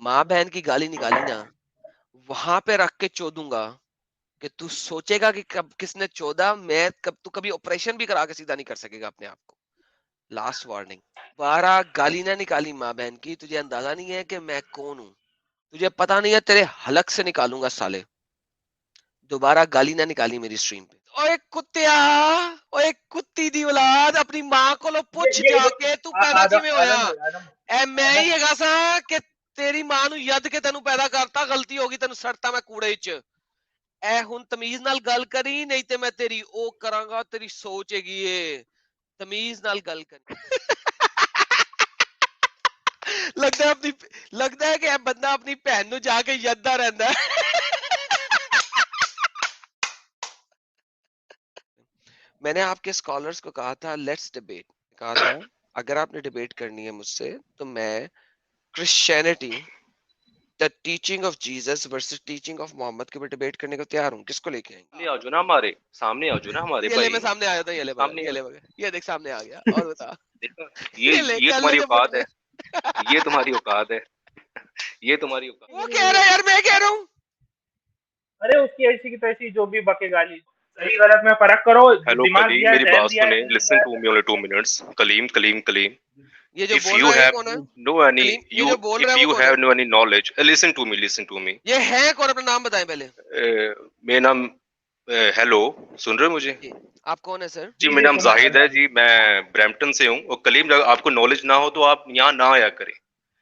माँ बहन की गाली निकाली ना, वहां पे रख के चोदूंगा कि तू सोचेगा कि कब किसने चोदा, मैं कब तू कभी ऑपरेशन भी करा के सीधा नहीं कर सकेगा अपने आप को। Last warning. 12 गाली ना निकाली माँ बहन की, तुझे अंदाजा नहीं है कि मैं कौन हूँ। तुझे पता नहीं है, तेरे हलक से निकालूंगा साले। दोबारा गाली ना निकाली मेरी स्ट्रीम पे। ओए कुत्तिया, ओए कुत्ती दी औलाद, अपनी मां को लो पुछ ये जो जाके तू पैदा आदम किवें होया। आदम आदम ए मैं ही आदम हैगा सा कि तेरी मां नु यद के तेनु पैदा करता, गलती होगी तेनु सड़ता मैं कूड़े च। ए हुन तमीज नाल गल करी, नहीं ते मैं तेरी ओ करांगा, तेरी सोच हैगी ए। तमीज नाल गल करी। लगता है अपनी, लगता है कि ए बंदा अपनी भैन नु जाके यददा रहंदा है। मैंने आपके स्कॉलर्स को कहा था लेट्स डिबेट, कहा था अगर आपने डिबेट करनी है मुझसे तो मैं Christianity, the teaching of Jesus versus teaching of Muhammad के ऊपर डिबेट करने को तैयार हूँ। किसको लेके सामने आएंगे? आ जाओ ना हमारे, सामने आ जाओ ना हमारे ये ले, भाई, मैं सामने आया था, ये ले मगर, सामने ये आ ले जाओ। मगर, ये देख सामने आ गया। और बता। देखो, ये ले ये कर ले तुम्हारी जो मुठ औकात में। है, ये तुम्हारी औकात है, ये तुम्हारी औकात। वो कह रहा है यार, मैं कह रहा हूँ। अरे उसकी ऐसी की तैसी जो भी बके गाली, सही गलत में फर्क करो। हेलो दिमाग कलीम, दिया है, मेरी जहर बात दिया है, सुने, खून लिसन दिया to me only 2 minutes. Kaleem Kaleem Kaleem, ये जो if बोल you रहा है ये have कौन है? no any कलीम, ये you जो बोल रहा if है वो you कौन है? have no any knowledge, listen to me। ये है कौन? अपना नाम बताएं पहले। मेरा नाम, हेलो, सुन रहे हो मुझे? जी, आप कौन है सर? जी जी मेरा जी नाम सुन रहे जाहिद है हैं। जी, मैं ब्रैम्पटन से हूँ। और कलीम, अगर आपको नॉलेज ना हो तो आप यहाँ ना आया करें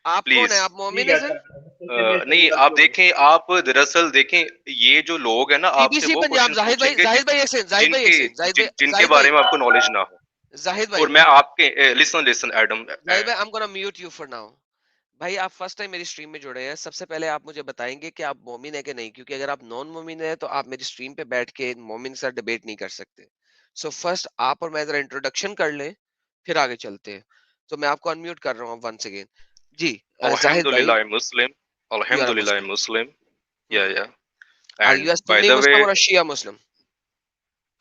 आप कौन है? प्लीज। आप ठीक मोमिन है है सर? सर, चलिए चलिए, नहीं, गलती आप हो गई। देखें, आप दरअसल देखें, ये जो लोग हैं ना, आपसे सीबीसी वो पंजाब, क्वेश्चंस जाहिद भाई, पूछेंगे जाहिद भाई एक सेकंड, जाहिद भाई एक जिनके सेकंड, जाहिद भाई, जिनके जाहिद बारे भाई, में आपको नॉलेज ना हो। जाहिद और भाई, मैं आपके लिसन लिसन एडम, जाहिद भाई, I am gonna mute you for now. भाई आप फर्स्ट टाइम मेरी स्ट्रीम में जुड़े हैं, सबसे पहले आप मुझे बताएंगे कि आप मोमिन है कि नहीं, क्योंकि अगर आप नॉन मोमिन है तो आप मेरी स्ट्रीम पे बैठ के मोमिन के साथ डिबेट नहीं कर सकते। सो फर्स्ट आप और मैं जरा इंट्रोडक्शन कर लें, फिर आगे चलते हैं। तो मैं आपको अनम्यूट कर रहा हूँ 1 सेकेंड। जी, जाहिद भाई, अल्हम्दुलिल्लाह मुस्लिम, यू आर अ अल्हम्दुलिल्लाह मुस्लिम। मुस्लिम, या। Are And you a by Sunni the way, Muslim और Shia Muslim?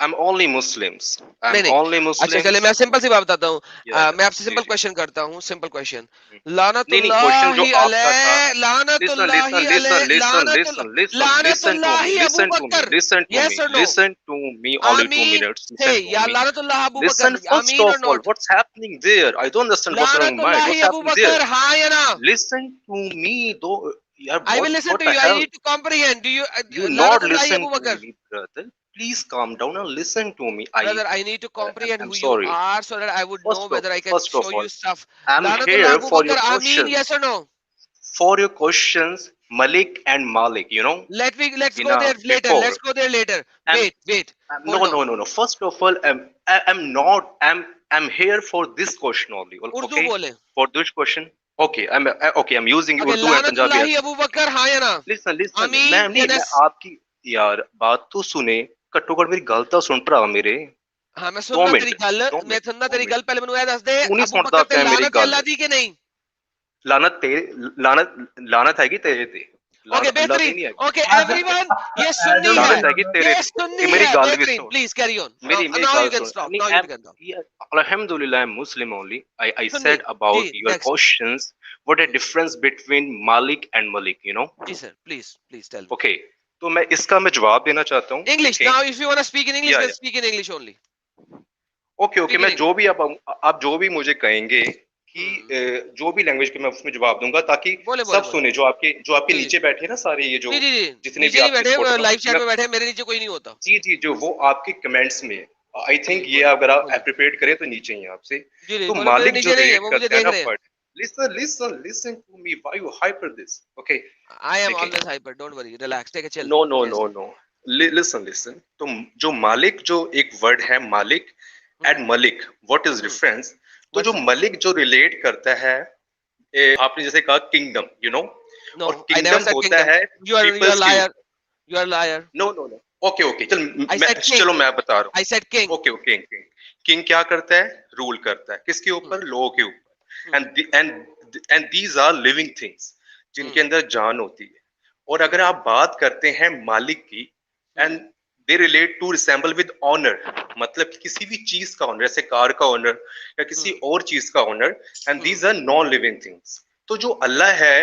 I'm only Muslims. नहीं I'm नहीं, only अच्छा चले, मैं Muslims. सिंपल सी बात बताता हूँ। Yeah. मैं आपसे जी सिंपल जी। क्वेश्चन करता हूँ, सिंपल क्वेश्चन। हम्म। नहीं, क्वेश्चन जो लानतुल्लाहि आपका था, अलैह, listen लानतुल्लाहि listen अलैह, listen listen लानतुल्लाह, listen listen listen to me, लानतुल्लाहि अबू listen to me, बकर। listen to यस me, और no? listen to me, only two आमीन minutes, थे listen to या me. लानतुल्लाह अबू Listen, बकर, first आमीन of और all, not? what's happening there? I don't understand what's on your mind. लानतुल्लाहि What's Abu happening there? Bakr, हाँ या ना? Listen to me, though. Yeah, I will listen what to the you, I hell? Need to comprehend. Do यू? You not लानतुल्लाहि listen Abu to Bakr. me, brother. Please calm down and listen to me. Brother, I need to comprehend I'm who you sorry. are so that I would know whether I can First of show all, you stuff. I'm Lanatullah here Abu for your Bakr, Ameen, yes questions. or no? For your questions, Malik and Malik, Let's in go a there later. Let's before. go there later. I'm, Wait. no, Hold on. no, no, no. First of all, I'm not. I'm here for this question only. Urdu Okay, bole. for this question. Okay, I'm using Okay, Urdu and Punjabi Lanatullahi as Abu Bakr, हाँ या ना? listen, Ameen, मैं yes. आपकी यार बात तो सुने, घट्टो घट मेरी गल तो सुन भरा मेरे। हाँ मैं दो सुनना तेरी मिनट गल, दो मैं मिनट सुनना दो तेरी मिनट गल, पहले मैनू ये दस दे, तू नहीं अबू सुनता बकर ते पिया मेरी लानत है गल। अल्लाह दी के नहीं? लानत तेरे, लानत हैगी तेरे ते, ओके अल्लाह बेहतरीन। दी नहीं हैगी। ओके एवरीवन, ये सुन्नी आदम है, लानत जी हैगी आदम। तेरे ये ते। सुन्नी मेरी है। गल भी बेहतरीन, सुन, प्लीज कैरी ऑन। मेरी नाउ गल यू कैन सुन। स्टॉप, नहीं, now you can stop. Alhamdulillah, I'm Muslim only. I Sunni, said जी, about your next. questions, what a difference between Malik and Malik. जी sir, please tell me. Okay, तो मैं इसका मैं जवाब देना चाहता हूँ, इंग्लिश देखें। Now, if you want to speak in English या then speak in English only. Okay, speak in मैं इंग्लिश। जो भी आप जो भी मुझे कहेंगे कि जो भी लैंग्वेज पे मैं उसमें जवाब दूंगा, ताकि बोले बोले सब बोले। सुने, जो आपके जी जी नीचे बैठे हैं ना सारे, ये जो जी जी जी, जितने भी नीचे नहीं आपके बैठे, सपोर्टर, लाइव चैट मैं में बैठे, मेरे नीचे कोई नहीं होता। जी जी, जो वो आपके कमेंट्स में, आई जी थिंक ये बोले अगर आप बोले। अप्रिशिएट करें तो नीचे ही हैं आपसे। जी जी तो बोले, मेरे मालिक जो नीचे नहीं है, रिलेट वो मुझे करते हैं देख ना, रहे हैं। But listen to me, why you hyper this? Okay, I am देखें। Always hyper, don't worry, relax, take a chill. No no yes. No no, listen. तो जो मालिक, जो एक वर्ड है मालिक एंड मलिक, व्हाट इज डिफरेंस? तो व्हाट जो इज डिफरेंस? मलिक जो रिलेट करता है, आपने जैसे कहा किंगडम, नो, और आई नेवर किंगडम सेड होता किंगडम। है यू आर पीपल्स के लायर, ऊपर। You are liar. No no no, okay चल, आई सेड किंग, चलो मैं बता रहा आई सेड किंग। हूँ। ओके, किंग किंग क्या करता है? रूल करता है किसके ऊपर? लो के ऊपर। And these are living things, जिनके अंदर जान होती है। और अगर आप बात करते हैं मालिक की, and they relate to resemble with honour, मतलब कि किसी भी चीज का ऑनर, जैसे कार का ऑनर या किसी और चीज का honour, and these are non living things. तो जो अल्लाह है,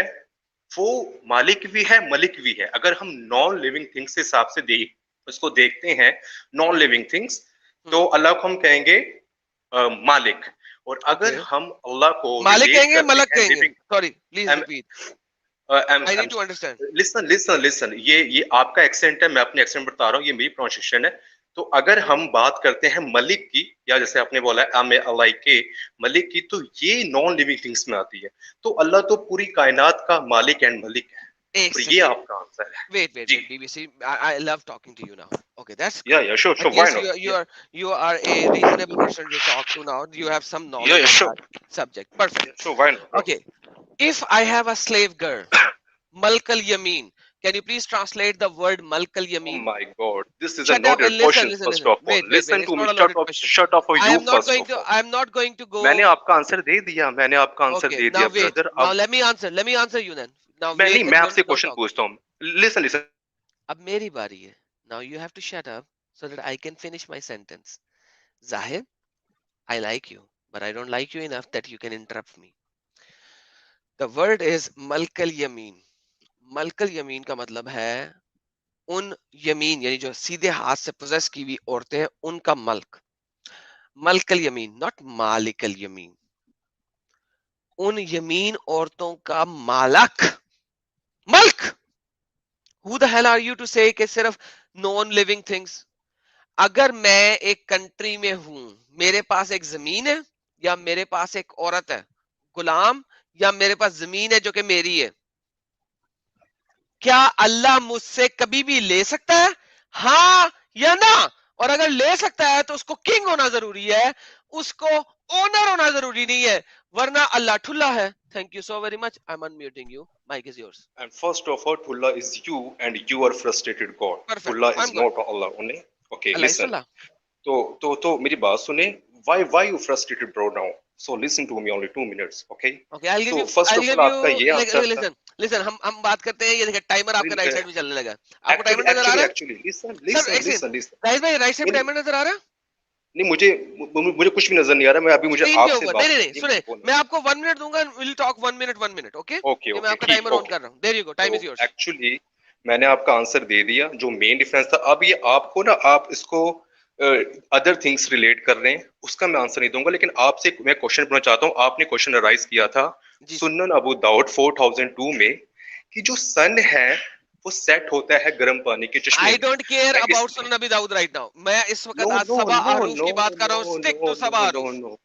वो मालिक भी है, मलिक भी है। अगर हम नॉन लिविंग थिंग्स के हिसाब से उसको देखते हैं, नॉन लिविंग थिंग्स, तो अल्लाह को हम कहेंगे मालिक। और अगर Okay. हम अल्लाह को मालिक रिलेट कहेंगे, करते मलक हैं कहेंगे? Living, Sorry, please repeat. I need to understand. Listen, ये आपका एक्सेंट है, मैं अपने एक्सेंट बता रहा हूँ, ये मेरी प्रोनाउंसिएशन है। तो अगर हम बात करते हैं मलिक की, या जैसे आपने बोला अल्लाह के मलिक की, तो ये नॉन लिविंग थिंग्स में आती है। तो अल्लाह तो पूरी कायनात का मालिक एंड मलिक है। एक और ये सेकंड, आपका आंसर है wait, ji. BBC. I love talking to you now. Okay, that's या great. Sure At sure, why least not? you are a reasonable person to talk to now. You have some या knowledge on sure, that subject. Perfect. Sure, why not bro? Okay, if I have a slave girl, Malkal Yamin, can you please translate the word Malkal Oh Yamin? my God, this is Shut not up your and question. listen. First of all, Wait. listen It's to me. not a loaded question. Shut up for I you am not first going of to. all. I am not going to go. मैंने आपका answer दे दिया, मैंने आपका answer Okay, दे now दिया wait. Brother. Now अब let me answer. Let me answer you then. Now मैं wait नहीं, मैं and आपसे don't क्वेश्चन talk. पूछता हूँ। लिसन, अब मेरी बारी है. Now you have to shut up so that I can finish my sentence. Zahid, I like you, but I don't like you enough that you can interrupt me. The word is Malkal Yamin. Malkal Yamin का मतलब है उन यमीन, यानी जो सीधे हाथ से poses की हुई औरतें हैं, उनका मल्क। मलकल यमीन, नॉट मालिकल यमीन। उन यमीन औरतों का मालक, मल्क। Who the hell are you to say कि सिर्फ नॉन लिविंग थिंग्स? अगर मैं एक कंट्री में हूं, मेरे पास एक जमीन है या मेरे पास एक औरत है गुलाम, या मेरे पास जमीन है जो कि मेरी है, क्या अल्लाह मुझसे कभी भी ले सकता है? हाँ या ना? और अगर ले सकता है तो उसको किंग होना जरूरी है, उसको ओनर होना जरूरी नहीं है, वरना अल्लाह ठुल्ला है। Thank you so very much. I am unmuting you, mic is yours. and first of all, Tullah is you and you are frustrated God. Perfect, Tullah I is am good. not Allah only. Okay, Allah is listen. ठुल्ला। तो मेरी बात सुने। Why you frustrated bro now? So listen to me, only 2 minutes, okay? Okay, I So give you, first I of give all, you. आपका ये answer था। Listen listen, हम बात करते हैं। ये देखिए टाइमर आपका राइट साइड में चलने लगा। आपको Actually, टाइमर नजर आ actually, रहा है? actually, listen, सर listen, एक सेकंड, listen, listen. राइट भाई, राइट साइड नहीं पे नहीं टाइमर नजर आ रहा है नहीं, मुझे कुछ भी नजर नहीं आ रहा। मैं अभी मुझे स्क्रीन के आपसे ऊपर? बात नहीं, करनी है, सुने, मुझे बोलना मैं आपको 1 मिनट दूंगा। Will talk 1 minute, okay? है। ओके ये मैं ओके, आपका ठीक, टाइमर ऑन ओके। कर रहा हूँ। देयर यू गो, टाइम तो इज योर्स। एक्चुअली मैंने आपका आंसर दे दिया। जो मेन डिफरेंस था, अब ये आपको ना, आप इसको अदर थिंग्स रिलेट कर रहे हैं, उसका मैं आंसर नहीं दूंगा। लेकिन आपसे मैं क्वेश्चन पूछना चाहता हूँ। आपने क्वेश्चन राइज किया था जी सर। सुनन अबू दाऊद 4002 में कि जो सन है वो सेट होता है गर्म पानी के चश्मे आई में। डोंट केयर एंड इस अबाउट सुनन नबी दाऊद राइट नाउ। मैं इस नो वक्त आज नो सबा नो आरूफ नो की बात कर रहा हूँ। नो स्टिक नो टू सबा नो नो आरूफ। No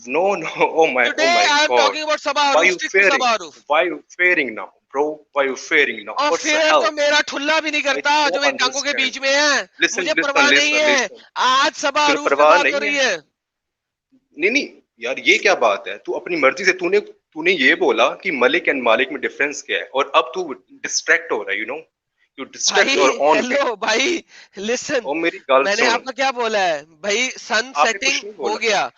no no, today oh my I am God. Talking about सबा Why आरूफ। you stick to fearing? सबा आरूफ। Why you fearing now, bro? Why you fearing now? और What's the फिर hell? तो मेरा ठुल्ला भी नहीं I करता जो don't मेरी टांगों के understand. बीच में है। Listen, मुझे listen, परवाह नहीं listen, है। listen. आज सबा तुझे आरूफ पे परवाह बात नहीं कर है? रही है। नहीं नहीं यार, ये क्या बात है? तू अपनी मर्जी से, तूने ये बोला कि मलिक एंड मालिक में डिफरेंस क्या है, और अब तू डिस्ट्रैक्ट हो रहा है, यू डिस्ट्रैक्ट भाई योर ओन वे। हेलो भाई, लिसन, और मेरी गल मैंने सुन, आपका क्या बोला है भाई? सन आपने सेटिंग कुछ नहीं हो बोला। गया।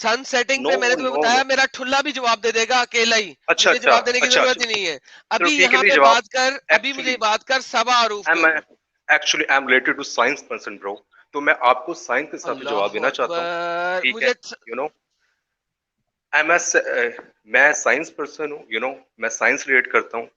सन सेटिंग नो पे मैंने तुम्हें नो बताया नो, मेरा ठुल्ला भी जवाब दे देगा अकेला ही। अच्छा मुझे अच्छा जवाब देने की अच्छा जरूरत अच्छा, ही नहीं है। चलो अभी ठीक है, यहाँ मेरी पे जवाब। बात कर, अभी मुझे एक्चुअली बात कर सबा आरूफ के आई एम ऊपर। Actually I am related to science person bro. तो मैं आपको साइंस के हिसाब से जवाब अल्लाह देना चाहता हूँ, अकबर। ठीक है? मुझे यू नो आई एम मैं साइंस पर्सन हूँ, मैं साइंस रिलेट करता हूँ।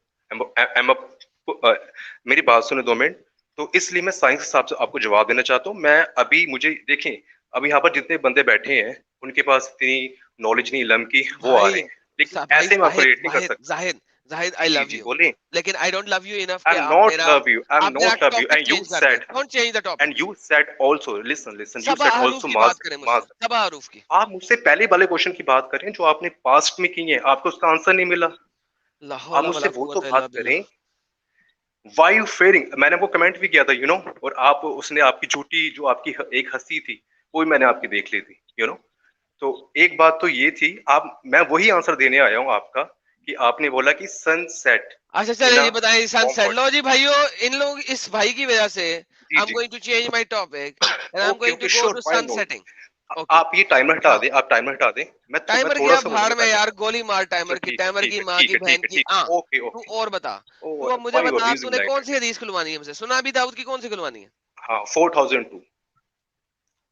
मेरी बात सुने 2 मिनट। तो इसलिए मैं साइंस के हिसाब से आपको जवाब देना चाहता हूँ। मैं अभी, मुझे देखें, अभी यहाँ पर जितने बंदे बैठे हैं उनके पास इतनी नॉलेज नहीं इल्म की, वो आ रहे भाई हैं, लेकिन भाई ऐसे मैं आपको जाहिद रेट नहीं कर वाहिद सकता। जाहिद जाहिद, जी आई जी लव जी, यू, बोलिए। लेकिन I don't love you enough कि I am not love you, I am आप मेरा not love you, topic change कर दें। Don't change the topic. And you said also, listen, you सबा सेड आरूफ ऑल्सो की माज बात करें मुझसे, माज। सबा आरूफ की। आप मुझसे पहले वाले क्वेश्चन की बात करें जो आपने पास्ट में की है, आपको उसका आंसर नहीं मिला। ला आप हौला मुझसे वला वो तो कुव्वता इल्ला बात बिल्लाह। करें। वाई यू फेयरिंग, मैंने वो कमेंट भी किया था, और आप, उसने आपकी झूठी जो आपकी एक हंसी थी, वो भी मैंने आपकी देख ली थी, तो एक बात तो ये थी, मैं वही आंसर देने आया हूँ आपका, कि आपने बोला कि सनसेट अच्छा इन चलिए, अ ये बताएं सनसेट। कॉम्फर्ट। लो जी भाइयों, इन लोग, इस भाई की वजह से जी आई एम जी, going to change my topic and I am okay going to okay, go sure, to why son not? Setting. Okay, आप ये टाइमर हटा हाँ। दें, आप टाइमर हटा दें। मैं टाइमर थोड़ा गया सा भाड़ बोलूंगा में टाइमर। यार, गोली मार अच्छा टाइमर की, ठीक है टाइमर ठीक की है माँ ठीक की है बहन ठीक है की। ठीक हाँ, है, ओके तू ओके। और बता। ओ, तू अब मुझे व्हाई यू आर बता, रीजनिंग तूने लाइक कौन सी दैट? हदीस खुलवानी है मुझसे? सुना अभी दाऊद की कौन सी खुलवानी है? हाँ, 4002।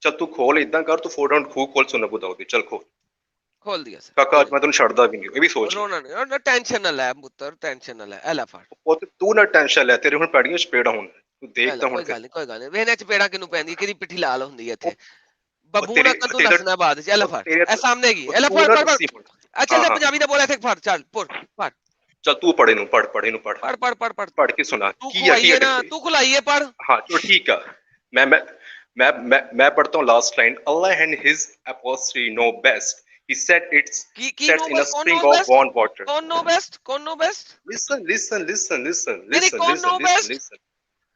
चल तू खोल, इतना कर, तू 4 राउंड खूब खोल, सुन अबू दाऊद की, चल खोल। खोल दिया सर, काका खोल आज मैं तेन छड्डदा भी नहीं, ये भी सोच ले। रोना नहीं, और ना टेंशन ना ले पुत्र, टेंशन ना ले, एला फड़, पुत तू ना टेंशन ले, तेरे हुण पैड़ियां चपेड़ा हुण, तू एला देखदा हुण कोई तेरे गल नहीं, कोई गल नहीं, वेने चपेड़ा किनु पैंदी, किदी पिट्ठी लाल हुंदी है इत्थे, ਉਹ बबून तेरे अकन तू तेरे दसना बाद च, एला फड़, तेरे ए सामने की, ਉਹ एला ਤੂੰ फड़ ਨਾ फड़ फड़, ਦੱਸੀ ਹੁਣ। अच्छा ਹਾਂ जा ਹਾਂ पंजाबी दा बोल इत्थे फड़, चल पुर फड़ चल तू पढ़े नू पढ़ पढ़े नू पढ़ पढ़ पढ़ पढ़ पढ़, पढ़ के सुना तू की खुआइए है ना, तेरे तू खुलाइए पढ़, हाँ चलो ठीक है मैं मैं मैं पढ़ता हूँ लास्ट लाइन Allah and his apostle know best he said it's की नो sets in a कौन spring knows of best, warm water कौन नो बेस्ट, कौन know best, listen listen listen listen नहीं नहीं listen कौन know listen listen best,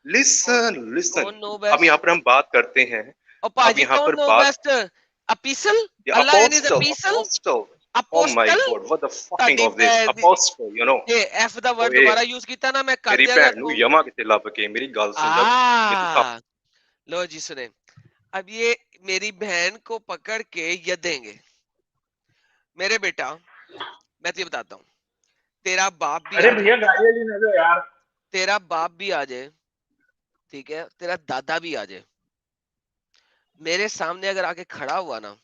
listen कौन listen listen कौन know अब यहाँ बेस्ट, पर हम बात करते हैं और अब पाजी यहाँ कौन पर नो बात best, अपिसल, the Allah and is apostle अपिसल, apostle oh my apostle, god what the fucking ताडी of this apostle you know ये एफ दा वर्ड ओए दोबारा यूज किया ना, मैं कर मेरी दिया भैन नू तो यमा किते लभ के मेरी गल सुन ले ये तू आ लो जी सुने, अब ये मेरी बहन को पकड़ के यदेंगे, मेरे बेटा मैं तुझे बताता हूँ, तेरा बाप भी अरे आ जाए, भैया गाड़ी वाली ना दो यार। तेरा बाप भी आ जाए, ठीक है, तेरा दादा भी आ जाए, मेरे सामने अगर आके खड़ा हुआ ना,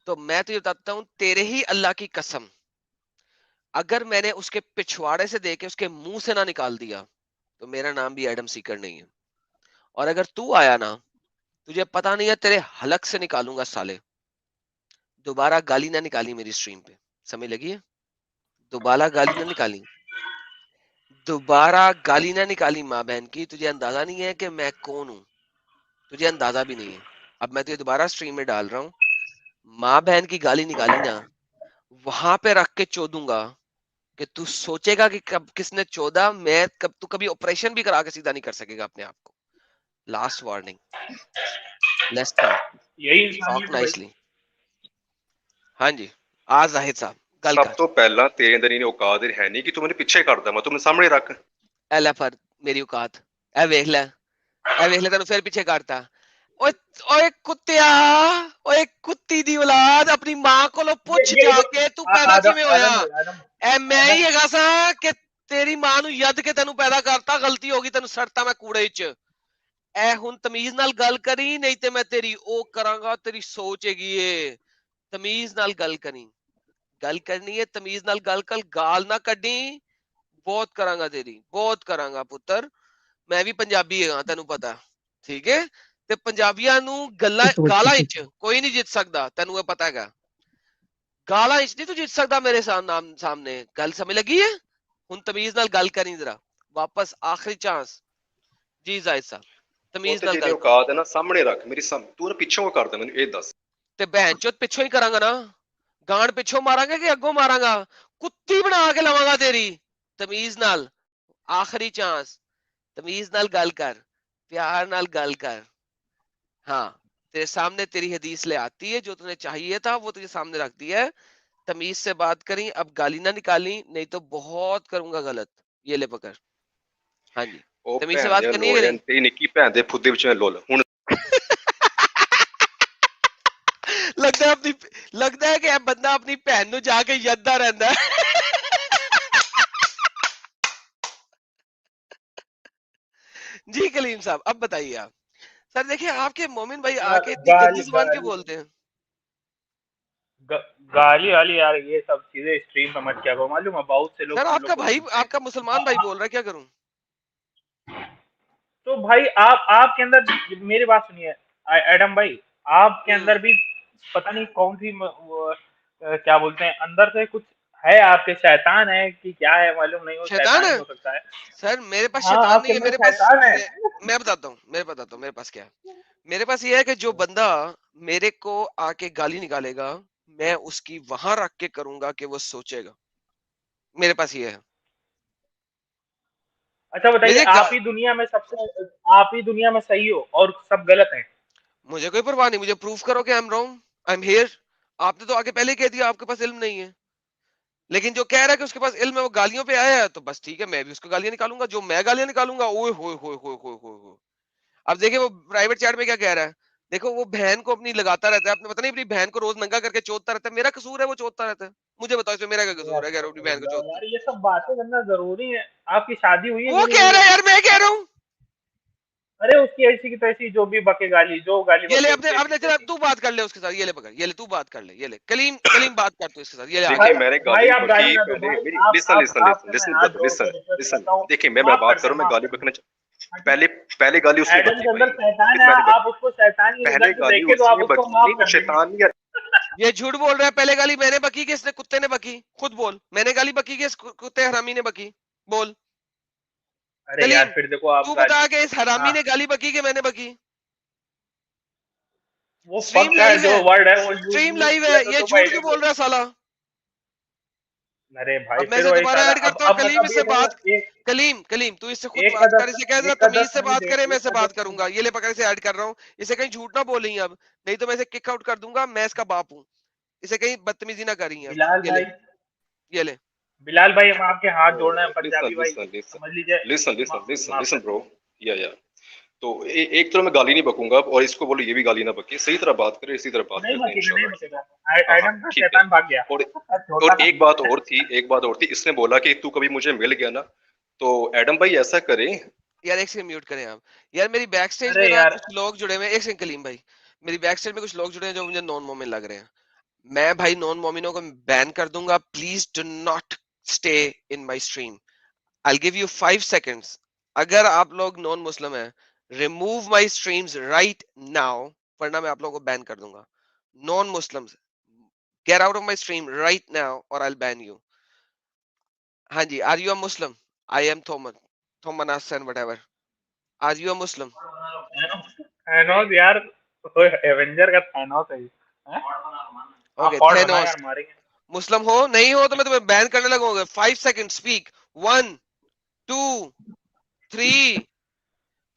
तो मैं तुझे बताता हूँ तेरे ही अल्लाह की कसम, अगर मैंने उसके पिछवाड़े से देके उसके मुंह से ना निकाल दिया, तो मेरा नाम भी एडम सीकर नहीं है, और अगर तू आया ना, तुझे पता नहीं है तेरे हलक से निकालूंगा साले, दोबारा गाली ना निकाली मेरी स्ट्रीम पे, समझ लगी है, दोबारा गाली ना निकाली, दोबारा गाली ना निकाली माँ बहन की, तुझे अंदाजा नहीं है कि मैं कौन हूं, तुझे अंदाजा भी नहीं है, अब मैं तुझे दोबारा स्ट्रीम में डाल रहा हूँ, माँ बहन की गाली निकाली ना, वहां पे रख के चोदूंगा कि तू सोचेगा कि कब किसने चोदा, मैं कब तू कभी ऑपरेशन भी करा के सीधा नहीं कर सकेगा अपने आप को, लास्ट वार्निंग, लेट्स टॉक, यही टॉक इंसानियत है भाई। नाइसली, हाँ जी, आ जाहिद साहब गल सब कर, तो पहला तेरे अंदर इन्हें औकात है नहीं कि तू मेरे पीछे करदा मैं तुम्हें सामने रख ए ले फर मेरी औकात, ए वेख ले तेन फिर पीछे करता, ओए ओए कुत्तिया, ओए कुत्ती दी औलाद, अपनी मां कोलों पुछ ये जाके तू पैदा आदम किवें होया, आदम भाई आदम ए मैं आदम ही हैगा सा कि तेरी मां नु यद के तेनू पैदा करता, गलती होगी तेनू सड़ता मैं कूड़े च, ए हुन तमीज नाल गल करी, नहीं ते मैं तेरी ओ करांगा, तेरी सोच हैगी ए, तमीज नाल गल करी, गल करनी है तमीज नाल गल कर, गाल ना कड्डी, बहुत करांगा तेरी, बहुत करांगा पुत्र, मैं भी पंजाबी हां तेनू पता, ठीक है, ते पंजाबियां नु गाला इंच कोई नहीं जित सकदा, तेनू ये पता हैगा, गाला इंच नहीं तू जित सकदा मेरे सामने, गल समझ लगी है, हुन तमीज नाल गल करी जरा, वापस आखिरी चांस, जी जाहिद साहब वो तमीज ते नाल जिन्हें गल कर, औकात है ना सामने रख मेरी तू ना पीछे को करदा मैनू ये दस ते बहन चोद पिछों ही करांगा ना, गांड पिछों मारांगे कि अगों मारांगा, कुत्ती बना के लवांगा तेरी, तमीज नाल, आखिरी चांस, तमीज नाल गल कर, प्यार नाल गल कर, हाँ तेरे सामने तेरी हदीस ले आती है, जो तुझे चाहिए था वो तुझे सामने रख दिया है, तमीज से बात करी, अब गाली ना निकाली, नहीं तो बहुत करूंगा गलत, ये ले पकड़, हाँ जी, ओ तमीज से भैन बात दे करनी है कि लोड़े नहीं, तेरी निक्की भैन दे फुद्दे विच लुल हुन लगता है अपनी, लगता है कि अब बंदा अपनी भैन नु जाके यद्दा रहता है जी कलीम साहब अब बताइए आप, सर देखिए आपके मोमिन भाई आके इतनी गंदी गाली जुबान क्यों गाली बोलते हैं, गाली वाली यार, ये सब चीजें स्ट्रीम में मत क्या करो, मालूम है बहुत से लोग सर तुम लोग आपका को भाई, सुनते हैं। आपका मुसलमान भाई बोल रहा है, क्या करूं, तो भाई आप आपके अंदर मेरी बात सुनिए एडम भाई, आपके अंदर भी पता नहीं कौन सी क्या बोलते हैं, अंदर से कुछ है आपके, शैतान है कि क्या है मालूम नहीं, वो शैतान शैतान ही है, हो सकता है। सर मेरे पास हाँ शैतान आपके नहीं है, अंदर मेरे पास शैतान है। मैं बताता हूँ, मेरे पास क्या है, मेरे पास ये है कि जो बंदा मेरे को आके गाली निकालेगा, मैं उसकी वहां रख के करूंगा कि वो सोचेगा, मेरे पास ये है, अच्छा बताइए, मेरे आप ही दुनिया में सही हो और सब गलत है। मुझे कोई परवाह नहीं, मुझे प्रूफ करो कि I am wrong, I am here, आपने तो आके पहले ही कह दिया आपके पास इल्म नहीं है, लेकिन जो कह रहा है कि उसके पास इल्म है वो गालियों पे आया है, तो बस ठीक है, मैं भी उसको गालियां निकालूंगा, जो मैं गालियां निकालूंगा, ओए होए होए होए होए होए होए। अब देखिए वो प्राइवेट चैट में क्या कह रहा है, देखो वो बहन को अपनी लगाता रहता है, आपने पता नहीं अपनी बहन को रोज नंगा करके चोदता रहता है, मेरा कसूर है वो चोदता रहता है, मुझे बताओ इसमें मेरा क्या कसूर है, कह रहा हूं अपनी बहन को चोदता यार ये सब बातें करना जरूरी है, आपकी शादी हुई है, है कि वो नहीं कह हुई रहा है? है यार, मैं कह रहा हूँ, अरे उसकी ऐसी की तैसी जो भी बके गाली, जो गाली ये ले बके अपने चला तू बात कर ले उसके साथ, ये ले पकड़, ये ले तू बात कर ले, ये ले कलीम कलीम बात कर तू इसके साथ, ये ले देखिए आगे। मैंने भाई गाली आप गाली बकी ना दो पहले भाई, मेरी आप लिसन लिसन आपसे लिसन मैं हाथ लिसन जोड़ लिसन के रिक्वेस्ट लिसन करता हूँ, देखिए मैं माफ बात कर दे, करूं, मैं माफ गाली कर बकना दे। पहले पहले गाली उसने एडम बकी के अंदर भाई, शैतान फिर है, मैंने आप बकी, उसको शैतान की पहले नजर से गाली देखे तो आप उसने उसको बकी माफ नहीं तो कर देंगे। शैतान या ये झूठ बोल रहा है, पहले गाली मैंने बकी कि इसने कुत्ते ने बकी? खुद बोल, मैंने गाली बकी कि इस कुत्ते हरामी ने बकी? बोल अरे यार कलीम, फिर देखो आप तू गाली। बता कि इस हरामी हाँ, ने गाली बकी कि मैंने बकी? वो स्ट्रीम फक का लाइव जो है, वर्ड है वो यूज स्ट्रीम यूज लाइव किया है, था ये तो झूठ भाई क्यों ने। बोल रहा है साला? अरे भाई अब मैं फिर इसे वही दोबारा साला, ऐड करता हूँ, अब कलीम मतलब इससे ये बात, देखो एक कलीम कलीम तू इससे खुद एक का बात कर, दस, इसे कह जरा एक का तमीज दस से नहीं बात दे, करे, मैं एक इसे का बात 10 नहीं करूंगा, ये ले पकड़ इसे ऐड कर रहा हूँ, इसे कहीं झूठ ना बोल रही है अब, नहीं तो मैं इसे किक आउट कर दूंगा, मैं इसका बाप हूँ, इसे कहीं बदतमीजी ना करी है अब। बिलाल ये ले, भाई, ये ले। बिलाल भाई हम आपके हाथ जोड़ रहे हैं, पंजाबी लिसन भाई लिसन लिसन समझ लीजिए, लिसन लिसन लिसन माफ लिसन कर ब्रो, दीजिए। या तो एक तरह मैं गाली नहीं बकूंगा और इसको बोलो ये भी गाली ना बके, सही तरह बात करें, इसी तरह बात नहीं करते हैं बकेगा, नहीं इंशाल्लाह, ठीक है। बकेगा, हाँ हाँ एडम का ठीक है। शैतान भाग गया। और छोटा सा एक बात और थी, एक बात और थी, इसने बोला कि तू कभी मुझे मिल गया ना, तो एडम भाई ऐसा करें। यार एक सेकंड म्यूट करें आप। यार मेरी बैक स्टेज में अरे ना यार कुछ लोग जुड़े हुए हैं, एक सेकंड कलीम भाई, मेरी बैक स्टेज में कुछ लोग जुड़े हैं जो मुझे नॉन मोमिन लग रहे हैं, मैं भाई नॉन मोमिनों को बैन कर दूंगा, please do not stay in my stream. I will give you 5 seconds, अगर आप लोग नॉन मुस्लिम हैं, remove my streams right now, वरना मैं आप लोगों को बैन कर दूंगा। Non Muslims, get out of my stream right now और आई विल बैन यू। हाँ जी, are you a Muslim? I am थोमन, थोमन Hasan whatever, are you a Muslim? Thanos यार, तो एवेंजर का थैनोस है ये, हैं? आप ओके फॉर्ड बना थेनोस, यार, मारेंगे। मुस्लिम हो, नहीं हो तो मैं तुम्हें बैन करने लगूंगा। 5 second speak, 1 2 3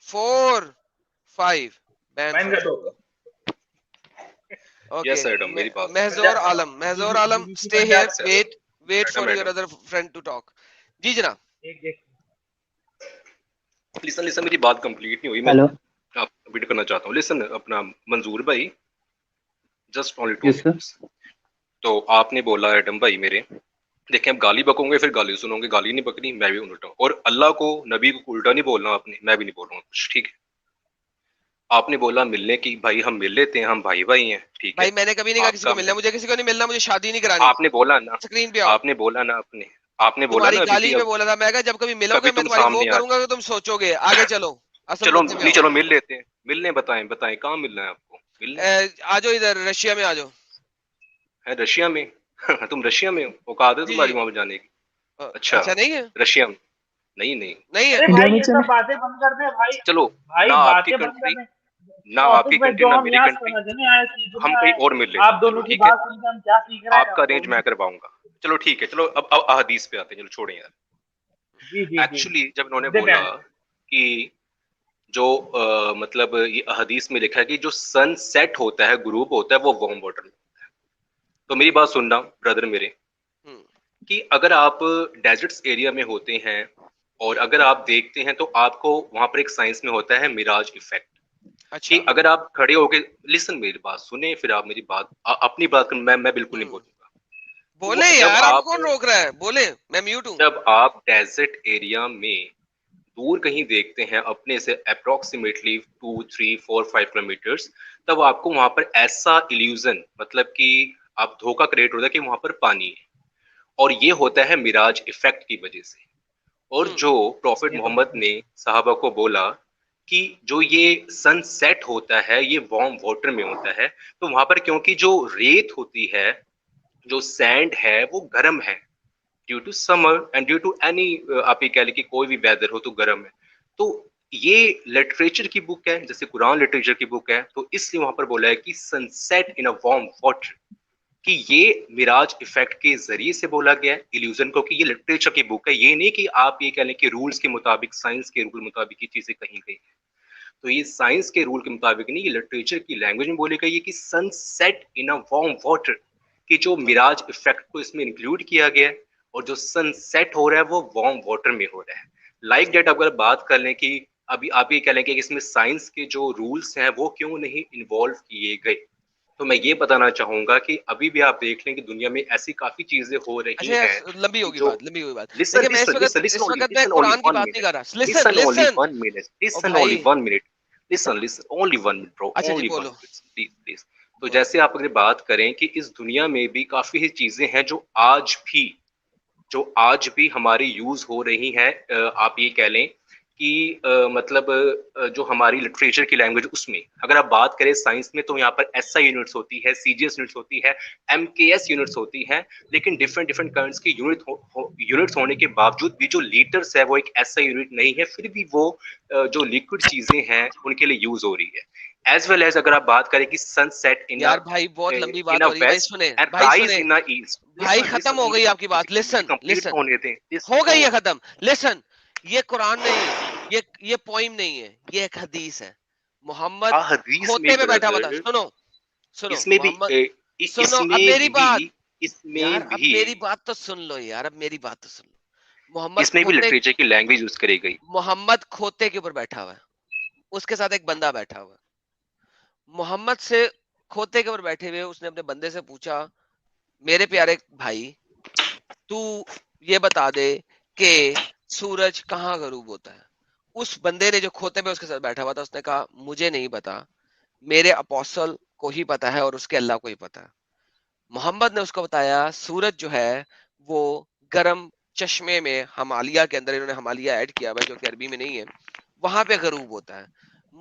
4 5, ban ban for कर दो। यू। यस ओके, एडम मेरी बात Mahjoor Alam, Mahjoor Alam, BBC stay Punjab, here, yes Adam wait wait Adam for your Adam other friend to talk. जी जनाब। एक एक लिसन लिसन मेरी बात कंप्लीट नहीं हुई, मैं हेलो। आप बीट करना चाहता हूँ। लिसन अपना मंजूर भाई, just only 2 yes sir. Minutes. तो आपने बोला एडम भाई मेरे, देखें अब गाली बकोगे फिर गाली सुनोगे, गाली नहीं बकनी, मैं भी उल्टा हूँ, और अल्लाह को नबी को उल्टा नहीं बोलना आपने, मैं भी नहीं बोल रहा हूँ कुछ, ठीक है। आपने बोला मिलने की, भाई हम मिल लेते हैं, हम भाई भाई हैं, ठीक है। भाई मैंने कभी नहीं कहा किसी आपका को मिलना, मुझे किसी को नहीं मिलना, मुझे शादी नहीं करानी। आपने बोला ना, स्क्रीन पे आओ। आपने बोला ना, आपने बोला तुम्हारी ना अभी गाली कि में अब बोला था मैं, जब कभी मिलोगे कभी मैं तुम तुम्हारी वो सामने आ, करूंगा तो तुम सोचोगे। आगे चलो, असल चलो मुद्दे पे नहीं आओ। चलो मिल लेते हैं, मिलने बताएं बताएं कहाँ मिलना है आपको, मिलने आ जाओ इधर, रशिया में आ जाओ। है रशिया में। तुम रशिया में हो, औकात है जी तुम्हारी जी। वहां पर जाने की? अच्छा अच्छा नहीं है, रशिया में, नहीं नहीं, नहीं है। अरे इंडिया भाई में ये सब चले। बातें बंद कर दे भाई। चलो भाई ना आपकी बातें बंद कर कंट्री, दे, ना टॉपिक आपकी में कंट्री जो ना हम मेरी यहाँ कंट्री, समझने आए, सीखने हम आए, कहीं और मिल लेते आप हैं, चलो दोनों की ठीक है। बात सुन के हम क्या सीख रहे हैं आपका वो अरेंज भी। मैं करवाऊंगा, चलो ठीक है, चलो अब अहदीस पे आते हैं, चलो छोड़ें यार। जी जी जी, एक्चुअली जब इन्होंने मुद्दे पे बोला आए। कि जो मतलब ये हदीस में लिखा है कि जो सन सेट होता है, ग्रुप होता है, वो वार्म वाटर में। तो मेरी बात सुनना ब्रदर मेरे, हम्म, कि अगर आप डेजर्ट्स एरिया में होते हैं और अगर आप देखते हैं तो आपको वहां पर एक साइंस में होता है मिराज इफेक्ट, कि अच्छा। अगर आप खड़े होके, लिसन मेरी बात सुने फिर आप मेरी बात अपनी बात मैं बिल्कुल नहीं हम्म, बोलूंगा। बोले तो यार, आपको कौन रोक रहा है? बोले, मैं म्यूट हूँ। जब आप डेजर्ट एरिया में दूर कहीं देखते हैं अपने से अप्रोक्सीमेटली 2 3 4 5 किलोमीटर्स, तब आपको वहां पर ऐसा इल्यूजन, मतलब कि आप धोखा क्रिएट होता है कि वहां पर पानी है, और ये होता है मिराज इफेक्ट की वजह से। और हम्म, जो प्रॉफिट ये तो मोहम्मद ने साहबा को बोला कि जो ये सनसेट होता है ये वार्म वाटर में होता है, तो वहां पर क्योंकि जो रेत होती है, जो सैंड है, वो गर्म है due to summer and due to any, आप ये कह लें कि कोई भी वेदर हो तो गर्म है। तो ये लिटरेचर की बुक है, जैसे कुरान लिटरेचर की बुक है, तो इसलिए वहां पर बोला है कि sunset in a warm water, कि ये मिराज इफेक्ट के जरिए से बोला गया है इल्यूजन को, कि ये लिटरेचर की बुक है, ये नहीं कि आप ये कह लें कि रूल्स के मुताबिक, साइंस के रूल मुताबिक ये चीजें कही गई हैं। तो ये साइंस के रूल के मुताबिक नहीं, ये लिटरेचर की लैंग्वेज में बोली गई है कि sunset in a warm water, कि जो मिराज इफेक्ट को इसमें इंक्लूड किया गया है, और जो सनसेट हो रहा है वो वार्म वाटर में हो रहा है। लाइक डेट अगर बात कर लें कि अभी आप ये कह लें कि इसमें साइंस के जो रूल्स हैं वो क्यों नहीं इन्वॉल्व किए गए, तो मैं ये बताना चाहूंगा कि अभी भी आप देख लें कि दुनिया में ऐसी काफी चीजें हो रही अच्छा हैं लंबी कि होगी जो, बात, लंबी होगी बात। लिसन देखिए मैं लिसन लिसन लिसन इस ओनली वक्त मैं लिसन ओनली कुरान की 1 बात नहीं मिनट, कर रहा। Listen listen only listen 1 minute, oh listen भाई, only 1 minute, listen only 1 minute bro, अच्छा जी ओनली 1 बोलो मिनट प्लीज प्लीज। तो बोलो। जैसे आप अगर बात करें कि इस दुनिया में भी काफी चीजें हैं जो आज भी हमारी यूज हो रही हैं, आप ये कह लें कि मतलब जो हमारी लिटरेचर की लैंग्वेज, उसमें अगर आप बात करें साइंस में, तो यहाँ पर एसआई यूनिट्स होती है, सीजीएस यूनिट्स होती है, एमकेएस यूनिट्स होती है, लेकिन डिफरेंट डिफरेंट काइंड्स की यूनिट्स होने के बावजूद भी जो लीटर्स है वो एक एसआई यूनिट नहीं है, फिर भी वो जो लिक्विड चीजें हैं उनके लिए यूज हो रही है। एज वेल एज अगर आप बात करें कि सनसेट यार भाई बहुत लंबी बात इन अ हो रही है भाई, वेस्ट सुने एंड भाई राइज सुने इन अ ईस्ट। भाई, लिसन खत्म लिसन हो गई आपकी मुझे बात। लिसन कंप्लीट लिसन होने दें लिसन हो गई ब्रो। है खत्म। लिसन, ये कुरान नहीं है, ये पोइम नहीं है, ये एक हदीस है। मोहम्मद हदीस में खोते पे बैठा हुआ था। ब्रदर, सुनो सुनो इसमें भी मोहम्मद, सुनो अब इसमें मेरी बात। भी यार इसमें अब भी मेरी बात तो सुन लो यार, अब मेरी बात तो सुन लो। मोहम्मद इसमें भी खोते, लिटरेचर की लैंग्वेज यूज करी गई। मोहम्मद खोते के ऊपर बैठा हुआ है, उसके साथ एक बंदा बैठा हुआ है। मोहम्मद से खोते के ऊपर बैठे हुए उसने अपने बंदे से पूछा, मेरे प्यारे भाई तू ये बता दे कि सूरज कहाँ गरूब होता है। उस बंदे ने जो खोते पे उसके साथ बैठा हुआ था उसने कहा मुझे नहीं पता, मेरे अपोस्टल को ही पता है और उसके अल्लाह को ही पता है। मोहम्मद ने उसको बताया सूरज जो है वो गर्म चश्मे में हिमालय के अंदर, इन्होंने हिमालय ऐड किया हुआ है जो कि अरबी में नहीं है, वहां पे गरूब होता है।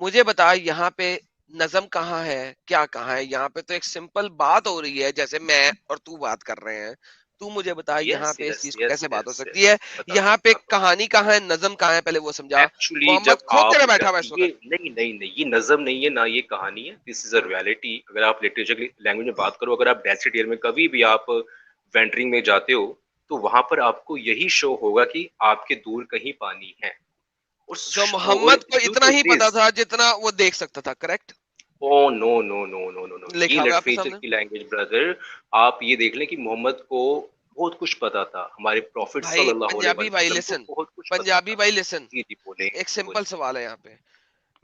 मुझे बता यहाँ पे नजम कहाँ है, क्या कहाँ है? यहाँ पे तो एक सिंपल बात हो रही है, जैसे मैं और तू बात कर रहे हैं। तू मुझे बता यहाँ यस पे इस यस चीज को यस कैसे बात हो यस सकती यस है? यहाँ पे बताता हूँ। कहानी कहाँ है, नजम कहाँ है, पहले वो समझा। एक्चुअली मोहम्मद जब खोते आप में बैठा हुआ है इस ये वक्त। नहीं नहीं नहीं, ये नज़म नहीं है ना, ये कहानी है, दिस इज अ रियलिटी। अगर आप लिटरेचर की लैंग्वेज में बात करो, अगर आप डेजर्ट एरिया में कभी भी आप वेंटरिंग में जाते हो, तो वहां पर आपको यही शो होगा कि आपके दूर कहीं पानी है। जो और मोहम्मद को ड्यू इतना टू ही पता दिस, था जितना वो देख सकता था, correct? Oh no no no no no no, ये लिखा हुआ है आपके लिटरेचर सामने। की लैंग्वेज ब्रदर। आप ये देख लें कि मोहम्मद को बहुत कुछ पता था, हमारे प्रॉफिट भाई सल्लल्लाहु अलैहि पंजाबी भाई वसल्लम को लिसन, बहुत कुछ पता पंजाबी था। भाई लिसन, जी जी बोले एक सिंपल बोले। सवाल है यहाँ पे।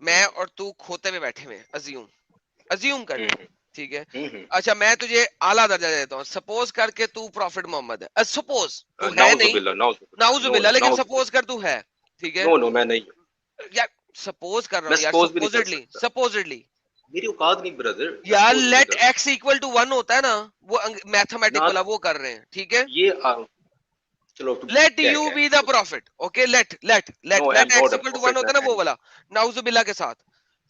मैं हम्म और तू खोते में बैठे हुए, अज्यूम अज्यूम कर ले, हम्म ठीक है? हम्म। अच्छा मैं तुझे आला दर्जा देता हूँ, सपोज करके तू प्रॉफिट मोहम्मद है, सपोज तू है नहीं, नाउजुबिल्ला नाउजुबिल्ला नो नाउजुबिल्ला, लेकिन सपोज नाउजुबिल्ला। कर तू है, ठीक है? नो नो मैं नहीं हूँ। यार सपोज कर रहा मैं हूँ यार, सपोज भी नहीं कर सपोजिटली सकता, सपोजिटली। मेरी औकात नहीं ब्रदर, मैं यार सपोज भी नहीं लेट कर सकता। एक्स इक्वल टू 1 होता है ना, वो मैथमेटिक ना वाला वो कर रहे हैं, ठीक है? ये चलो तुम लेट क्या यू क्या be the profit, okay, let let let no I am let not x a equal to 1 profit होता है ना वो मैन। वाला, नाउजुबिल्ला के साथ।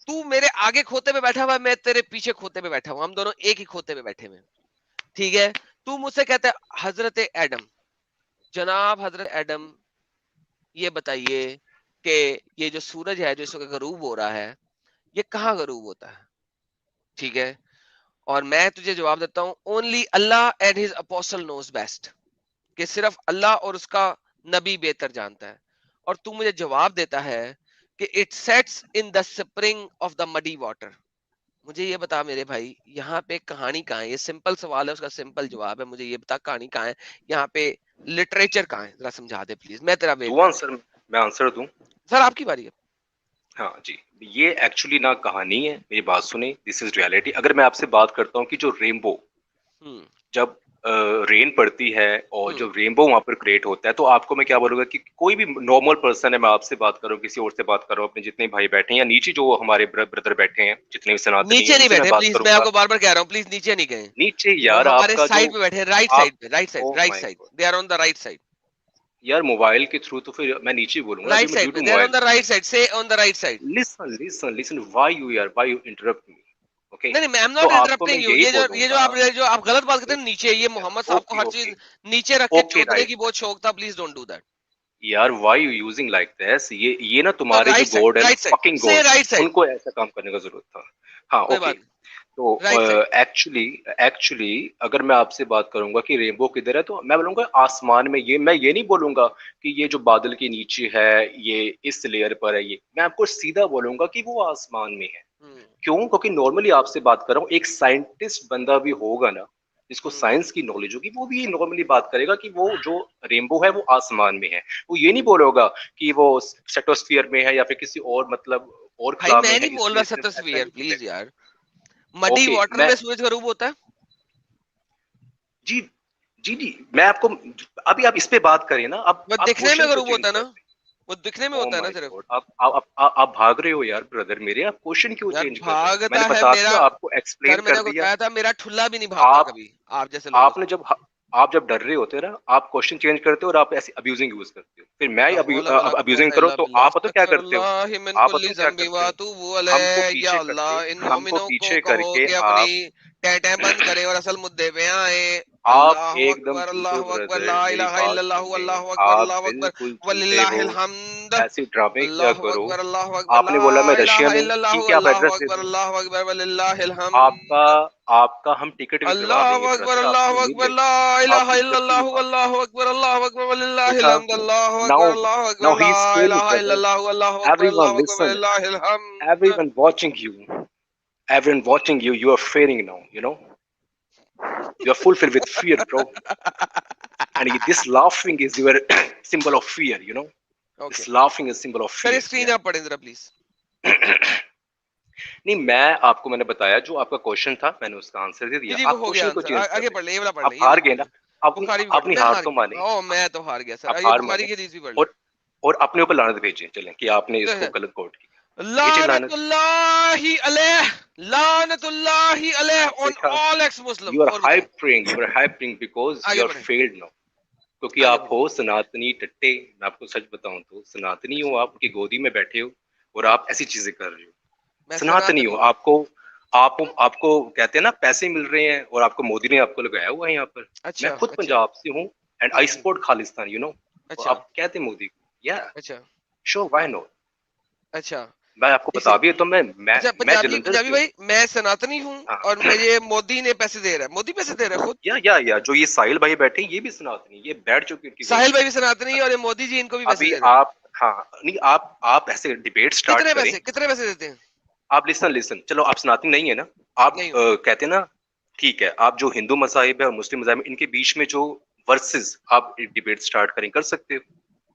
तू मेरे आगे खोते पे बैठा हुआ है, मैं तेरे पीछे खोते पे बैठा हुआ, हम दोनों एक ही खोते पे बैठे हुए हैं, ठीक है? तू मुझसे कहता है हजरत एडम, जनाब हजरत एडम ये बताइए कि ये जो सूरज है जो इस वक्त गरूब हो रहा है, ये कहाँ गरूब होता है, ठीक है? और मैं तुझे जवाब देता हूँ only Allah and his apostle knows best, कि सिर्फ अल्लाह और उसका नबी बेहतर जानता है। और तू मुझे जवाब देता है कि it sets in the spring of the muddy water. मुझे ये बता मेरे भाई, यहाँ पे कहानी कहाँ है? ये सिंपल सवाल है, उसका सिंपल जवाब है, मुझे ये बता कहानी कहाँ है? यहाँ पे लिटरेचर कहाँ है? जरा समझा दे प्लीज, मैं तेरा वेट दो कर रहा आंसर, मैं आंसर दूं? हूँ। सर आपकी बारी है। हाँ जी, ये एक्चुअली ना कहानी है, मेरी बात सुने, दिस इज रियलिटी। अगर मैं आपसे बात करता हूँ कि जो रेनबो, हम्म जब रेन पड़ती है और हम्म जब रेनबो वहां पर क्रिएट होता है, तो आपको मैं क्या बोलूंगा कि कोई भी नॉर्मल पर्सन है, मैं आपसे बात करूँ, किसी और से बात करूँ, अपने जितने भाई बैठे हैं या नीचे जो हमारे ब्रदर बैठे हैं, जितने भी सनातनी हैं, नीचे नहीं उनसे मैं बैठे बात प्लीज, मैं करूंगा। आपको बार बार कह रहा हूँ, प्लीज नीचे नहीं गए। नीचे वो यार हमारे आपका जो साइड पे बैठे हैं, राइट आप, साइड पे, right side, oh right my side, god they are on the right side. यार, मोबाइल के थ्रू तो फिर मैं नीचे बोलूंगा अभी, राइट मैं due side to pay, they are on mobile. The right side, से on the right side. Listen listen listen, why you interrupt me? Okay, नहीं नहीं, आई एम तो नॉट आपको मैं इंटरप्टिंग यू। यही ये जो बोलूंगा। आप गलत बात करते हैं नीचे, ये ओके मोहम्मद साहब को ओके हर ओके चीज नीचे रख के ओके चोदने राइट। की बहुत शौक था, प्लीज डोंट डू दैट। यार why you using like this? ये ना तो तुम्हारे जो राइट साइड, गॉड है ना, राइट साइड फकिंग से, गॉड, राइट साइड, उनको ऐसा काम करने का जरूरत था। हाँ कोई ओके। बात नहीं, तो राइट साइड। एक्चुअली एक्चुअली अगर मैं आपसे बात करूंगा कि रेनबो किधर है, तो मैं बोलूंगा आसमान में। ये मैं ये नहीं बोलूंगा कि ये जो बादल के नीचे है, ये इस लेयर पर है, ये मैं आपको सीधा बोलूंगा कि वो आसमान में है। हम्म क्यों? क्योंकि नॉर्मली आपसे बात कर रहा हूँ, एक साइंटिस्ट बंदा भी होगा ना, जिसको हम्म साइंस की नॉलेज होगी, वो भी नॉर्मली बात करेगा कि वो जो रेनबो है वो आसमान में है। वो ये नहीं बोलेगा कि वो स्ट्रेटोस्फियर में है या फिर किसी और मतलब और भाई खला में मैं है, नहीं बोल रहा इसलिए सिर्फ ऐसा सतस्फीयर, नहीं प्लीज बोलेगा। यार। मडी ओके वाटर मैं में सूरज गरूब होता है। जी जी जी मैं आपको, अभी आप इस पे बात करें ना, अब वो आप दिखने में क्वेश्चन क्यों गरूब चेंज होता है कर ना। रहे हैं? वो दिखने में Oh होता है ना my सिर्फ। God, आप भाग रहे हो यार ब्रदर मेरे, आप क्वेश्चन क्यों यार चेंज कर रहे हो? भागता मैंने है बता मेरा दिया, आपको एक्सप्लेन सर, मैंने कर आपको दिया। कहा था मेरा ठुल्ला भी नहीं भागता आप कभी आप जैसे लोगों से। आपने जब आप जब डर रहे होते हो ना, आप क्वेश्चन चेंज करते हो और आप ऐसे अब्यूजिंग यूज करते हो, फिर मैं ला हौला वला अब्यूजिंग कुव्वता करो इल्ला तो बिल्लाह, आप पता क्या करते हो? अस्तगफिरुल्लाह मिन आप कुल्ली पता क्या ज़ंबि करते व हो? अतूबु अलैह। या अल्लाह इन हमको मोमिनों को पीछे कहो करके कि अपनी आप टैटें बंद करें और असल मुद्दे पे आए। एकदम झूठे हो अल्लाहु अकबर, ला ब्रदर, मेरी इलाहा बात इल्लल्लाहु सुनिए। अल्लाहु अकबर, आप अल्लाहु अकबर, बिल्कुल झूठे हो, वलिल्लाहिल हम्द। ऐसे ड्रामे किया अल्लाहु करो। अकबर, अल्लाहु अकबर, ला आपने बोला मैं रशियन इलाहा हूँ, इल्लल्लाहु ठीक है, आप अल्लाहु एड्रेस दे अकबर, दो। अल्लाहु अकबर, वलिल्लाहिल आपका हम्द। आपका हम टिकट भी करवा अल्लाहु देंगे अकबर, ब्रदर, आपसे अल्लाहु उम्मीद अकबर, ला रखिए। आप इलाहा दिक्कत की इल्लल्लाहु बात अल्लाहु अकबर, अल्लाहु अकबर, वलिल्लाहिल देखा। हम्द। अल्लाहु नाउ अकबर, अल्लाहु अकबर, नाउ ही ला इज फेलिंग इलाहा ब्रदर। इल्लल्लाहु अल्लाहु अकबर, एवरीवन अल्लाहु अकबर, लिसन, वलिल्लाहिल हम्द। everyone watching you, everyone watching you, you are failing now, you know, you are fulfilled with fear, bro. And this laughing is your symbol of fear, you know. Okay This laughing is symbol of sir, ये fear, screen yeah. आप पढ़ें जरा please. नहीं, मैंने बताया जो आपका question था, मैंने उसका आंसर दे जी दिया। जी, वो आप हो गया क्वेश्चन को आंसर। चेंज कर आगे रहे पढ़ हैं। ले, ये वाला पढ़ आप ले, ये हार वाला गए पढ़ ना, ले। अपनी बुखारी भी पढ़ ले, अपनी मैं हार हार तो माने। गया। ओ मैं तो हार गया सर, आप ये हार बुखारी माने की हदीस भी पढ़ ले। और अपने ऊपर लानत भेजें, चलें कि आपने इसको गलत कोट किया, भेजें लानत। लानतुल्लाहि अलैह, लानतुल्लाहि अलैह ऑन देखा, all ex Muslim. You are और बताएं, hyping, you are hyping because आगे यू आर पढ़ें, फेल्ड नाउ। क्योंकि आगे आप पढ़ें। हो सनातनी टट्टे। मैं आपको सच बताऊं तो सनातनी हो, अच्छा, आप उनकी गोदी में बैठे हो और आप ओके, ऐसी चीजें कर रहे हो। मैं सनातनी हो, सनातनी हूँ। आपको आपको कहते हैं ना पैसे मिल रहे हैं और आपको मोदी ने आपको लगाया हुआ है यहाँ पर। मैं अच्छा खुद अच्छा। पंजाब से हूँ and I hmm, support Khalistan, you know. और अच्छा आप कहते हैं मोदी को, या अच्छा श्योर, व्हाई नॉट। अच्छा। मैं आपको एक बता सेकंड। भी तो अच्छा, मैं पंजाबी जलंधर पंजाबी से हूँ। भाई, मैं सनातनी हूँ हाँ, और मुझे मोदी ने पैसे दे रहा है। मोदी पैसे दे रहा है खुद। या जो ये साहिल भाई बैठे हैं, ये भी सनातनी, ये बैठ चुके उनकी गोदी साहिल भाई में। भी सनातनी है और ये मोदी जी इनको भी पैसे अभी दे रहे हैं। आप, हाँ, नहीं, आप ऐसे डिबेट स्टार्ट कितने करें। पैसे, कितने पैसे देते हैं? आप लिसन लिसन, चलो आप सनातनी नहीं है ना, आप नहीं हूँ। कहते हैं ना, ठीक है, आप जो हिंदू मज़ाहिब है और मुस्लिम मज़ाहिब है, इनके बीच में जो वर्सेस आप एक डिबेट स्टार्ट करें, कर सकते हो।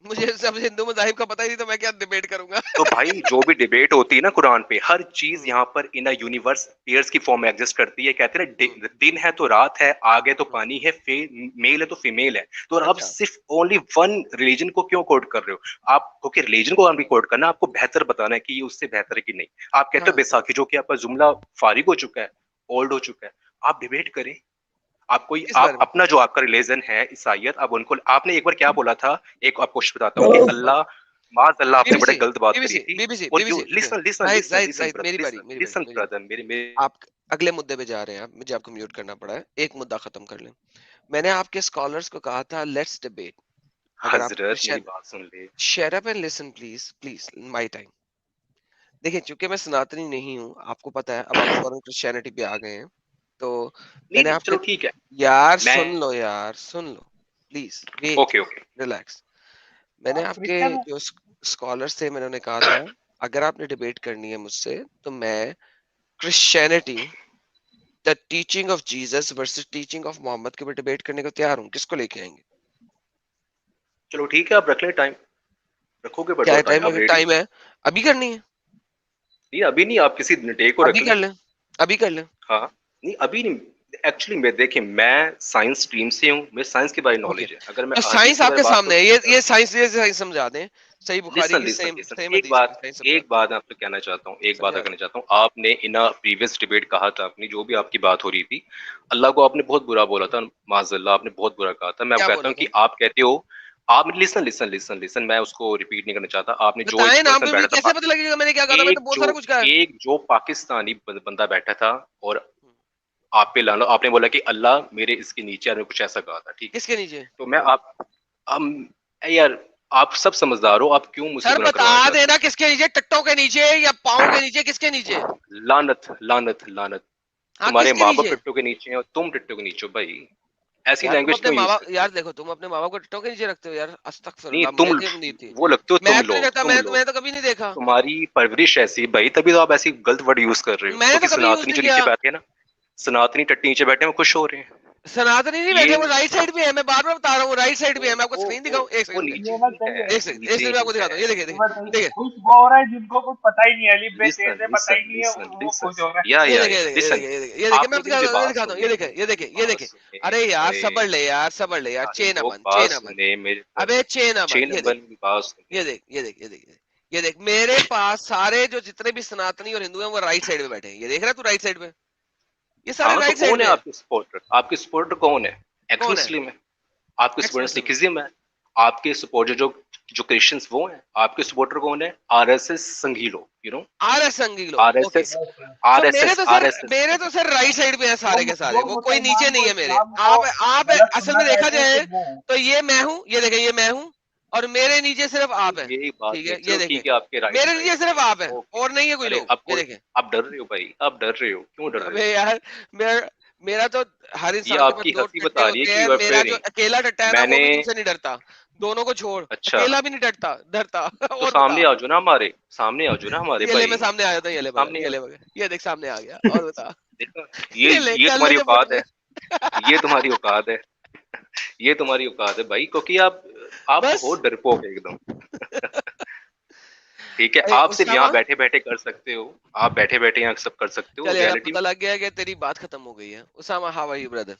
मुझे सब हिंदू मजाहिब का पता ही नहीं, तो मैं क्या डिबेट करूंगा। तो भाई जो भी डिबेट होती है ना कुरान पे, हर चीज हम्म, यहाँ पर इन यूनिवर्स पेयर्स की फॉर्म में एग्जिस्ट करती है। कहते हैं हम्म, ना, दिन है तो रात है, आगे तो हम्म, पानी है, मेल है तो फीमेल है। तो आप अच्छा सिर्फ ओनली वन रिलीजन को क्यों कोट कर रहे हो? आप क्योंकि रिलीजन को भी कोट करना, आपको बेहतर बताना है कि ये उससे बेहतर है कि नहीं। आप कहते हो हाँ। बैसाखी, जो कि आपका जुमला फारिग हो चुका है, ओल्ड हो चुका है। आप डिबेट करें, आप कोई, किस आप बारे में? अपना जो आपका रिलीजन है ईसाइयत, आप उनको, आपने एक बार क्या बोला था, एक आपको बताता हूँ कि अल्लाह, माज अल्लाह, आपने बड़ा बीबीसी गलत बात करी बीबीसी थी। बीबीसी और जो, BBC listen listen Zahid listen Zahid listen Zahid, brother, listen मेरी लिसन बारी। ब्रदर, मेरे आप अगले मुद्दे पे जा रहे हैं, आप मुझे आपको म्यूट करना पड़ा है। एक मुद्दा खत्म कर लें। मैंने आपके स्कॉलर्स को कहा था लेट्स डिबेट। अगर आप हजरत मेरी क्रिश्चियन, बात सुन ले। Shut up and listen please please, my time. देखिए, चूंकि मैं सनातनी नहीं हूँ, आपको पता है, अब आप फॉरेन क्रिश्चियनिटी पे आ गए हैं, तो नहीं मैंने नहीं, आपके, चलो ठीक है। यार मैं, सुन लो, यार सुन लो, please wait, okay okay. Relax. मैंने आप आपके क्रिश्चियन हो? जो स्कॉलर्स थे, मैंने उन्हें कहा था अगर आपने डिबेट करनी है मुझसे, तो मैं Christianity, the teaching of Jesus versus teaching of Muhammad के ऊपर डिबेट करने को तैयार हूँ। किसको लेके आएंगे? चलो ठीक है, आप रख लें टाइम, रखोगे क्या बटो टाइम, टाइम आप है? रेडी हो? टाइम है, अभी करनी है, नहीं अभी नहीं, आप किसी डे को अभी रख लें। कर लें, अभी कर लें। हाँ, नहीं अभी नहीं। एक्चुअली मैं, देखिए, मैं साइंस स्ट्रीम से हूँ, मुझे साइंस के बारे में ओके, नॉलेज है। अगर मैं तो हदीस साइंस के बारे में आपके बात सामने है, करूँ, ये साइंस समझा दें। सही बुखारी लिसन की लिसन सेम लिसन, सेम हदीस की साइंस एक समझाते हैं, बात मैं आपको कहना चाहता हूँ, एक बात समझा कहना दें। चाहता हूँ। आपने इन प्रीवियस डिबेट कहा था अपनी, जो भी आपकी बात हो रही थी, अल्लाह को आपने बहुत बुरा बोला था, माज़अल्लाह, आपने बहुत बुरा कहा था। मैं क्या कहता बोला हूँ कि था? आप कहते हो, आप, लिसन लिसन लिसन लिसन, मैं उसको रिपीट नहीं करना चाहता। आपने जो एक बताएं ना, पर्सन मुझे बैठा था, कैसे पता लगेगा मैंने क्या कहा था? मैं तो बहुत सारा कुछ कहा है। एक जो पाकिस्तानी बंदा बैठा था, और आप पे लाना, आपने बोला कि अल्लाह मेरे इसके नीचे, आपने कुछ ऐसा कहा था, ठीक है। किसके नीचे? तो मैं आप, हम, यार, आप सब समझदार हो, आप क्यों मुझसे सर गुनाह बता करवाना चाहते देना किसके नीचे, टट्टों के नीचे या पाँव के नीचे, किसके नीचे? हो? लानत लानत लानत, हाँ, तुम्हारे किसके माँ बाप नीचे? टट्टू के नीचे हैं और तुम टट्टू के नीचे हो भाई। ऐसी यार तुम लैंग्वेज अपने क्यों माँ यूज बाप, करते यार हो? देखो, तुम अपने माँ बाप को टट्टों के नीचे रखते हो यार, नहीं, अस्तगफिरुल्लाह, तुम, मुझे नहीं उम्मीद थी। वो लगते हो मैं तुम तो नहीं लोग, रखता, मैं तो कभी नहीं देखा। तुम्हारी परवरिश ऐसी भाई, तभी तो आप ऐसी गलत वर्ड यूज कर रहे हो। मैंने क्योंकि तो कभी यूज सनातनी नहीं जो नीचे किया। बैठे हैं ना, सनातनी टट्टी नीचे बैठे हैं, वो खुश हो रहे हैं। सनातनी नहीं बैठे, वो राइट साइड पे है, मैं बार बार बता रहा हूँ, राइट साइड पे है। मैं आपको स्क्रीन दिखाऊं? एक वो सेकंड, नीचे ये मत ही कहिए। है, एक सेकंड, नीचे मैं आपको ही दिखाता हूँ। ये देखिए, ये मत देखिए, कहिए। कुछ वो हो रहा है जिनको कुछ पता ही नहीं है, अलीफ भाई लिसन कैसे पता ही नहीं है, लिसन वो खुश हो रहा है। या ये देखिए, ये देखिए, ये लिसन। देखिए, ये देखिए, मैं आपने आपको मेरी दिखाता हूँ, ये बात दिखाता हूँ। ये सुनिए, देखिए, ये देखिए, ये बात देखिए। सुनिए। अरे यार अरे सबर ले यार, सबर ले यार, अरे चेन वो अमन, बात चेन अमन। सुने मेरे अबे चेन अमन, चेन ये नंबर देख, की बात सुनिए। ये देख, ये देख, ये देख, ये देख, मेरे पास सारे जो जितने भी सनातनी और हिंदू हैं वो राइट साइड में बैठे हैं। ये देख रहा है तू? राइट साइड पे, ये सारे हाँ तो राइट साइड कौन है पे हैं। आपके सपोर्टर? आपके सपोर्टर कौन है? एक्स कौन है? मुस्लिम है, आपके एक्स सपोर्टर मुस्लिम। सिखिज्म है, आपके सपोर्टर जो जो क्रिश्चियंस वो हैं, आपके सपोर्टर कौन है? आरएसएस संघी लोग, यू नो, आरएस संघी लोग, ओके। आरएसएस तो मेरे तो सर, आरएसएस मेरे तो सर राइट साइड पे है सारे के सारे, जो वो कोई नीचे मुसलमान नहीं को है मेरे। इस्लाम को आप गलत असल सुनना में देखा चाहते हैं, जाए सिर्फ वो हैं। तो ये मैं हूँ, ये देखे, ये मैं हूँ, और मेरे नीचे सिर्फ आप है। यही बात ठीक है। है, ये चलो देखे, ठीक है, आपके राइट मेरे साइड नीचे पे सिर्फ है, आप है ओके। और नहीं है कोई अरे लोग। अब ये कोई, देखे, आप डर रहे हो भाई, आप डर रहे हो, क्यों डर रहे अबे हो? यार, मेरा तो हर ये इंसान के पास आपकी दो हंसी टट्टे बता रही है होते कि हैं। यू आर मेरा जो फेयरिंग। अकेला टट्टा है ना, वो मैंने भी तुमसे नहीं डरता। दोनों को छोड़, अच्छा, अकेला भी नहीं डरता, डरता। तो और सामने बता। आ जाओ ना हमारे, सामने आ जाओ ना हमारे ये ले, मैं भाई, सामने आया था, ये ले बगैर, सामने ये आ ले जाओ। बगैर, ये देख सामने आ गया। और बता। देखो, ये ले, ये कर ले तुम्हारी जो मुठ औकात में। है, ये तुम्हारी औकात है, ये तुम्हारी औकात है भाई, क्योंकि आप बस। बहुत डरपोक है एकदम। ठीक है, भाई आप सिर्फ यहाँ उसामा, बैठे बैठे कर सकते हो, आप बैठे बैठे यहाँ सब कर सकते हो, चल यार अब रियलिटी पता लग गया कि तेरी बात खत्म हो गई है। Usama, how are you brother?